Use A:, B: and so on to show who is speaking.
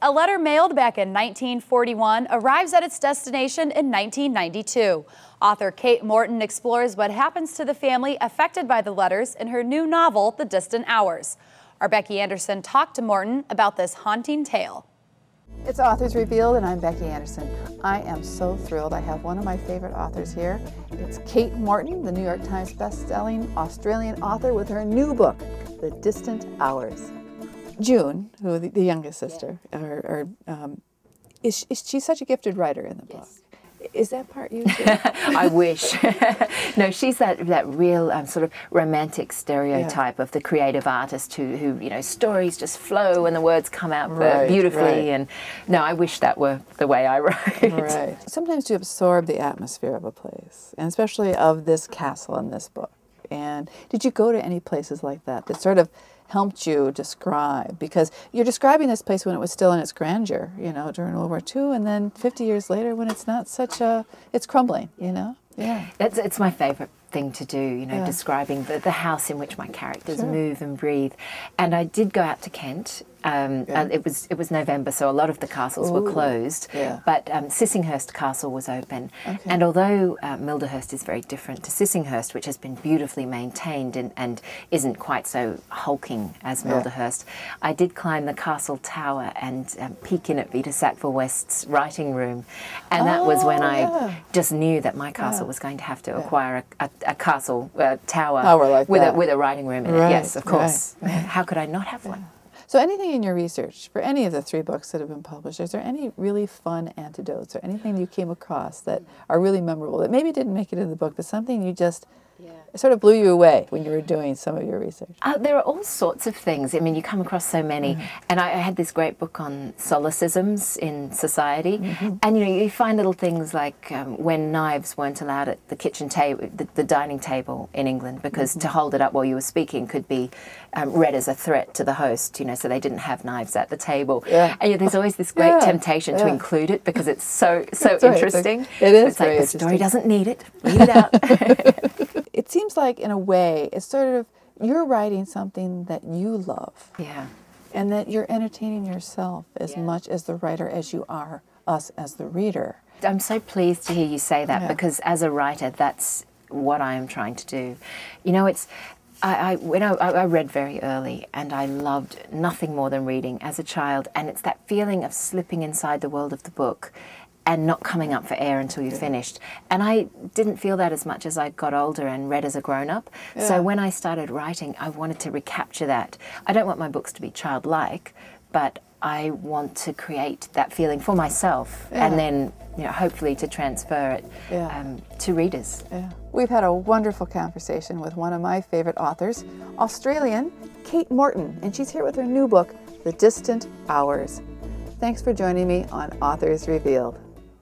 A: A letter mailed back in 1941 arrives at its destination in 1992. Author Kate Morton explores what happens to the family affected by the letters in her new novel, The Distant Hours. Our Becky Anderson talked to Morton about this haunting tale.
B: It's Authors Revealed, and I'm Becky Anderson. I am so thrilled. I have one of my favorite authors here. It's Kate Morton, the New York Times best-selling Australian author, with her new book, The Distant Hours. June, who the youngest sister, is she's such a gifted writer in the book.
C: Yes.
B: Is that part you too?
C: I wish. No, she's that real sort of romantic stereotype of the creative artist who you know, stories just flow and the words come out beautifully.
B: Right.
C: And no, I wish that were the way I write.
B: Right. Sometimes you absorb the atmosphere of a place, and especially of this castle in this book. And did you go to any places like that sort of helped you describe? Because you're describing this place when it was still in its grandeur, you know, during World War II, and then 50 years later when it's not such a, it's crumbling, you know? Yeah.
C: It's my favorite thing to do, you know, describing the house in which my characters move and breathe. And I did go out to Kent. It was November, so a lot of the castles were closed, but Sissinghurst Castle was open. And although Milderhurst is very different to Sissinghurst, which has been beautifully maintained and isn't quite so hulking as Milderhurst, I did climb the castle tower and peek in at Vita Sackville-West's writing room, and that was when I just knew that my castle was going to have to acquire a castle tower
B: like
C: with a writing room in it. Yes, of course. How could I not have one?
B: So anything in your research for any of the 3 books that have been published, is there any really fun anecdotes or anything you came across that are really memorable that maybe didn't make it in the book, but something you just sort of blew you away when you were doing some of your research?
C: There are all sorts of things. I mean, you come across so many. And I had this great book on solecisms in society. And, you know, you find little things like when knives weren't allowed at the kitchen table, the dining table in England, because to hold it up while you were speaking could be read as a threat to the host, you know, so they didn't have knives at the table. And there's always this great temptation to include it because it's so interesting.
B: It is.
C: It's like the story doesn't need it. Leave it out.
B: It seems like, in a way, it's sort of, you're writing something that you love.
C: Yeah.
B: And that you're entertaining yourself as much as the writer as you are us as the reader.
C: I'm so pleased to hear you say that because as a writer, that's what I am trying to do. You know, it's, I read very early and I loved nothing more than reading as a child, and it's that feeling of slipping inside the world of the book and not coming up for air until you finished. And I didn't feel that as much as I got older and read as a grown-up. So when I started writing, I wanted to recapture that. I don't want my books to be childlike, but I want to create that feeling for myself and then, you know, hopefully to transfer it to readers.
B: We've had a wonderful conversation with one of my favorite authors, Australian Kate Morton, and she's here with her new book, The Distant Hours. Thanks for joining me on Authors Revealed.